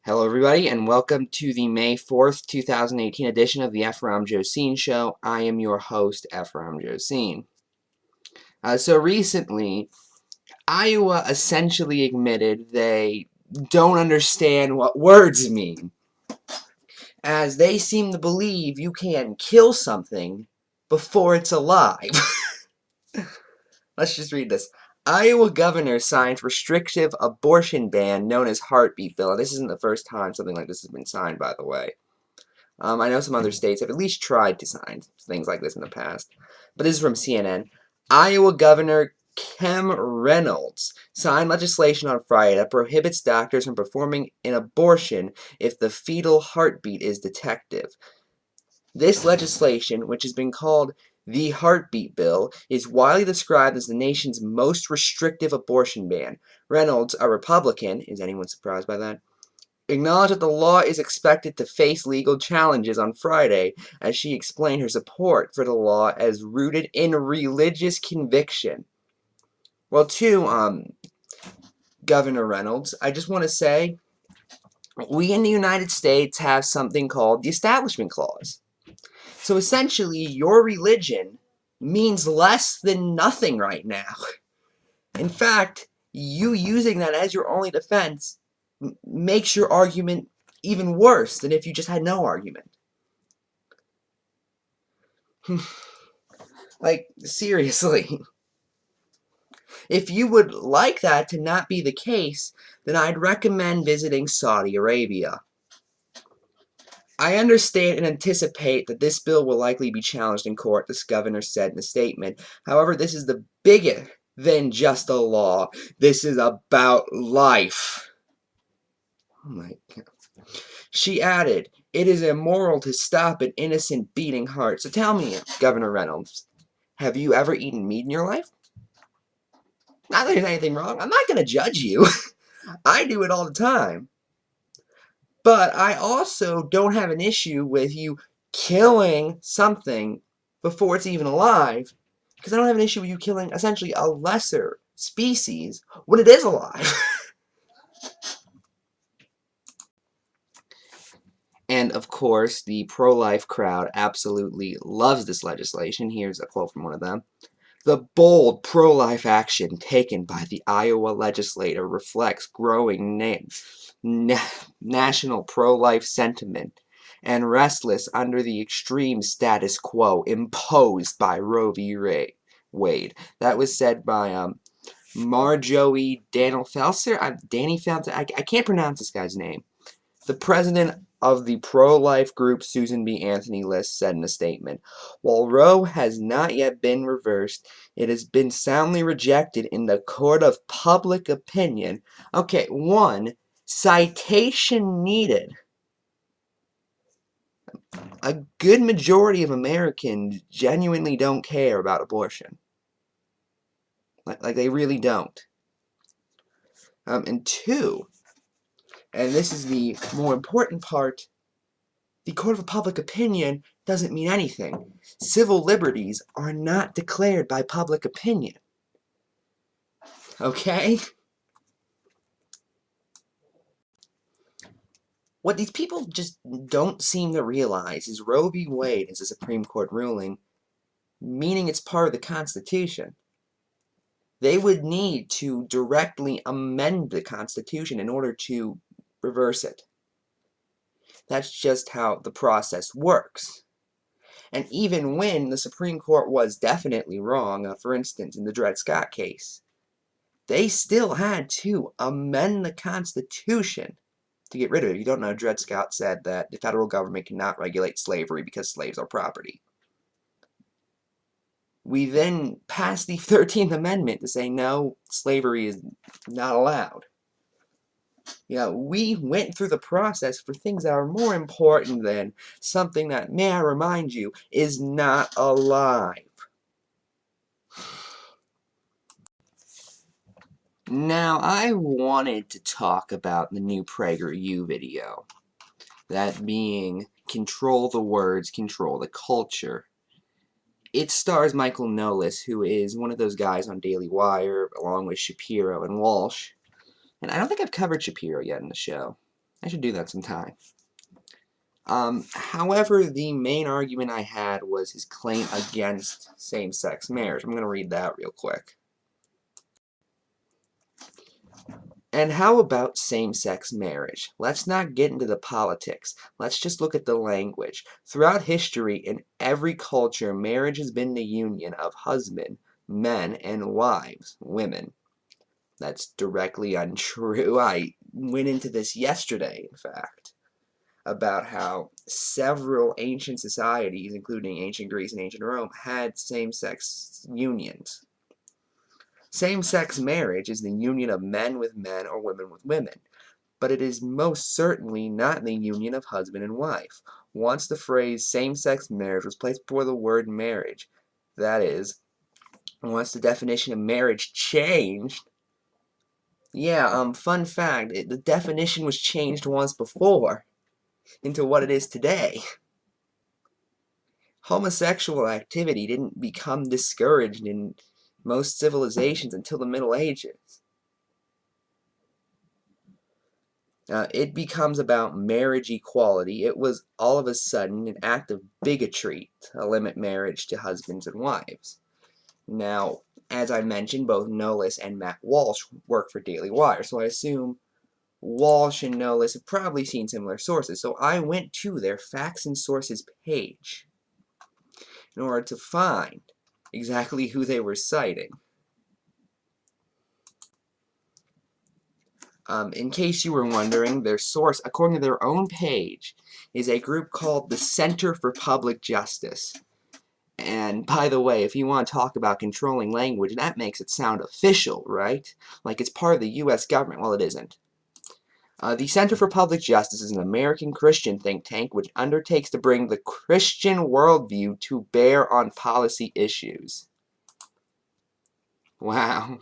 Hello everybody and welcome to the May 4th, 2018 edition of the Ephrom Josine Show. I am your host, Ephrom Josine. So recently, Iowa essentially admitted they don't understand what words mean, as they seem to believe you can kill something before it's alive. Let's just read this. Iowa governor signs restrictive abortion ban known as heartbeat bill. And this isn't the first time something like this has been signed, by the way. I know some other states have at least tried to sign things like this in the past. But this is from CNN. Iowa Governor Kim Reynolds signed legislation on Friday that prohibits doctors from performing an abortion if the fetal heartbeat is detected. This legislation, which has been called the Heartbeat Bill, is widely described as the nation's most restrictive abortion ban. Reynolds, a Republican, is anyone surprised by that? Acknowledged that the law is expected to face legal challenges on Friday, as she explained her support for the law as rooted in religious conviction. Well, to Governor Reynolds, I just want to say, we in the United States have something called the Establishment Clause. So essentially, your religion means less than nothing right now. In fact, you using that as your only defense makes your argument even worse than if you just had no argument. Like, seriously. If you would like that to not be the case, then I'd recommend visiting Saudi Arabia. I understand and anticipate that this bill will likely be challenged in court, this governor said in a statement. However, this is the bigger than just a law. This is about life. Oh my God. She added, "It is immoral to stop an innocent beating heart." So tell me, Governor Reynolds, have you ever eaten meat in your life? Not that there's anything wrong. I'm not going to judge you. I do it all the time. But I also don't have an issue with you killing something before it's even alive, because I don't have an issue with you killing essentially a lesser species when it is alive. And of course, the pro-life crowd absolutely loves this legislation. Here's a quote from one of them. "The bold pro-life action taken by the Iowa legislature reflects growing national pro-life sentiment and restless under the extreme status quo imposed by Roe v. Wade." That was said by Marjorie Danny Felser. I can't pronounce this guy's name. The president of the pro-life group, Susan B. Anthony List, said in a statement, "While Roe has not yet been reversed, it has been soundly rejected in the court of public opinion." Okay, one, citation needed. A good majority of Americans genuinely don't care about abortion. Like they really don't. And two, and this is the more important part, the court of public opinion doesn't mean anything. Civil liberties are not declared by public opinion. Okay? What these people just don't seem to realize is Roe v. Wade is a Supreme Court ruling, meaning it's part of the Constitution. They would need to directly amend the Constitution in order to reverse it. That's just how the process works. And even when the Supreme Court was definitely wrong, for instance, in the Dred Scott case, they still had to amend the Constitution to get rid of it. If you don't know, Dred Scott said that the federal government cannot regulate slavery because slaves are property. We then passed the 13th Amendment to say, no, slavery is not allowed. You know, we went through the process for things that are more important than something that, may I remind you, is not alive. Now, I wanted to talk about the new PragerU video. That being, control the words, control the culture. It stars Michael Knowles, who is one of those guys on Daily Wire, along with Shapiro and Walsh. And I don't think I've covered Shapiro yet in the show. I should do that sometime. However, the main argument I had was his claim against same-sex marriage. I'm going to read that real quick. And how about same-sex marriage? Let's not get into the politics. Let's just look at the language. Throughout history, in every culture, marriage has been the union of husband, men, and wives, women. That's directly untrue. I went into this yesterday, in fact, about how several ancient societies, including ancient Greece and ancient Rome, had same-sex unions. Same-sex marriage is the union of men with men or women with women, but it is most certainly not the union of husband and wife. Once the phrase same-sex marriage was placed before the word marriage, that is, once the definition of marriage changed, fun fact, the definition was changed once before into what it is today. Homosexual activity didn't become discouraged in most civilizations until the Middle Ages. It becomes about marriage equality. It was all of a sudden an act of bigotry to limit marriage to husbands and wives. Now, as I mentioned, both Knowles and Matt Walsh work for Daily Wire, so I assume Walsh and Knowles have probably seen similar sources. So I went to their Facts and Sources page in order to find exactly who they were citing. In case you were wondering, their source, according to their own page, is a group called the Center for Public Justice. And, by the way, if you want to talk about controlling language, that makes it sound official, right? Like it's part of the U.S. government. Well, it isn't. The Center for Public Justice is an American Christian think tank which undertakes to bring the Christian worldview to bear on policy issues. Wow.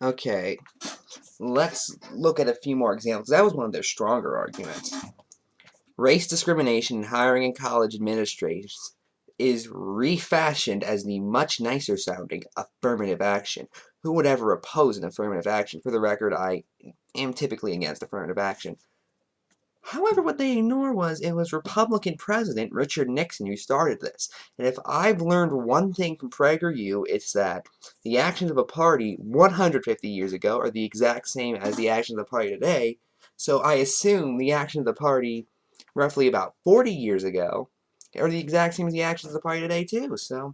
Okay, let's look at a few more examples. That was one of their stronger arguments. Race discrimination in hiring and college administrators is refashioned as the much nicer sounding affirmative action. Who would ever oppose an affirmative action? For the record, I am typically against affirmative action. However, what they ignore was it was Republican President Richard Nixon who started this. And if I've learned one thing from PragerU, it's that the actions of a party 150 years ago are the exact same as the actions of the party today. So I assume the actions of the party roughly about 40 years ago are the exact same as the actions of the party today too. So,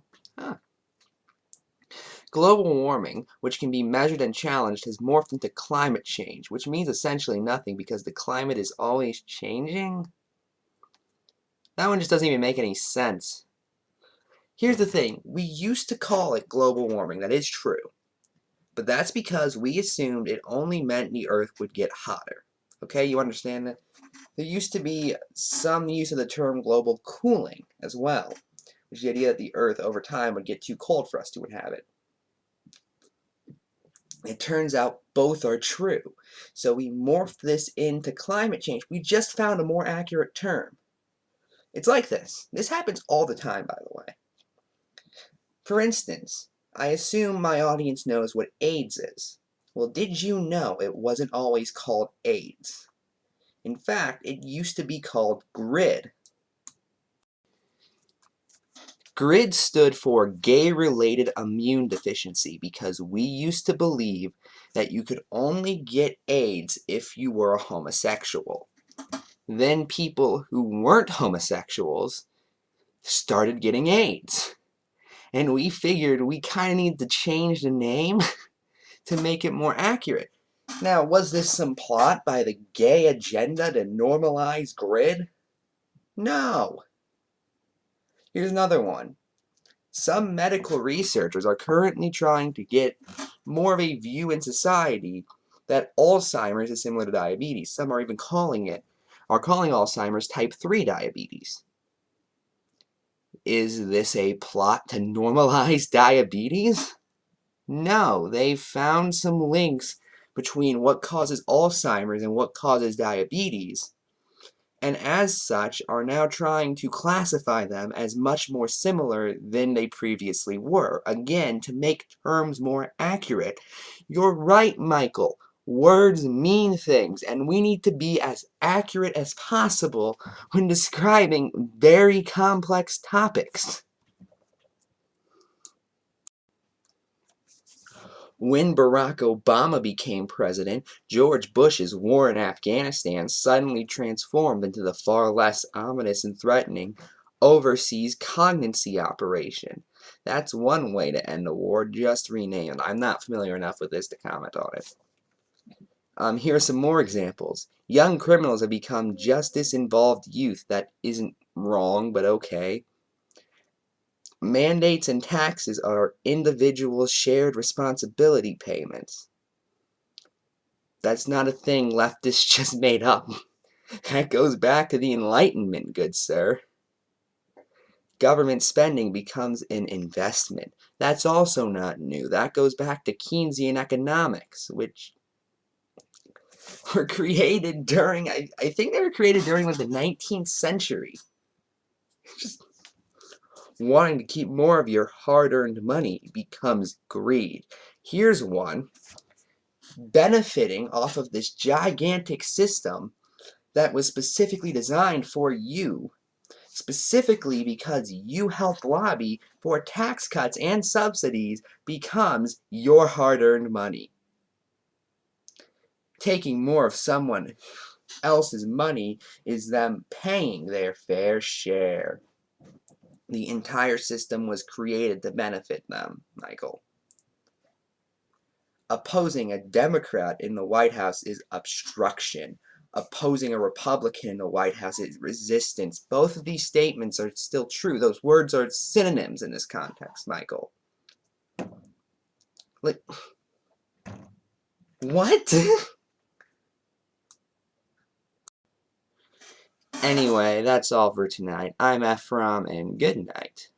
Global warming, which can be measured and challenged, has morphed into climate change, which means essentially nothing because the climate is always changing. That one just doesn't even make any sense. Here's the thing, we used to call it global warming, that is true. But that's because we assumed it only meant the Earth would get hotter. Okay, you understand that? There used to be some use of the term global cooling as well, which is the idea that the Earth over time would get too cold for us to inhabit. It turns out both are true. So we morphed this into climate change. We just found a more accurate term. It's like this. This happens all the time, by the way. For instance, I assume my audience knows what AIDS is. Well, did you know it wasn't always called AIDS? In fact, it used to be called GRID. GRID stood for Gay-Related Immune Deficiency because we used to believe that you could only get AIDS if you were a homosexual. Then people who weren't homosexuals started getting AIDS. And we figured we kind of needed to change the name to make it more accurate. Now, was this some plot by the gay agenda to normalize GRID? No. Here's another one. Some medical researchers are currently trying to get more of a view in society that Alzheimer's is similar to diabetes. Some are even calling Alzheimer's type 3 diabetes. Is this a plot to normalize diabetes? No, they've found some links between what causes Alzheimer's and what causes diabetes. and as such are now trying to classify them as much more similar than they previously were, again, to make terms more accurate. You're right, Michael. Words mean things, and we need to be as accurate as possible when describing very complex topics. When Barack Obama became president, George Bush's war in Afghanistan suddenly transformed into the far less ominous and threatening overseas cognizance operation. That's one way to end the war, just rename it. I'm not familiar enough with this to comment on it. Here are some more examples. Young criminals have become justice-involved youth. That isn't wrong, but okay. Mandates and taxes are individual shared responsibility payments. That's not a thing leftists just made up. That goes back to the Enlightenment, good sir. Government spending becomes an investment. That's also not new. That goes back to Keynesian economics, which were created during, I think they were created during like the 19th century. Just wanting to keep more of your hard-earned money becomes greed. Here's one. Benefiting off of this gigantic system that was specifically designed for you, specifically because you helped lobby for tax cuts and subsidies, becomes your hard-earned money. Taking more of someone else's money is them paying their fair share. The entire system was created to benefit them, Michael. Opposing a Democrat in the White House is obstruction. Opposing a Republican in the White House is resistance. Both of these statements are still true. Those words are synonyms in this context, Michael. Like, what? Anyway, that's all for tonight. I'm Ephrom, and good night.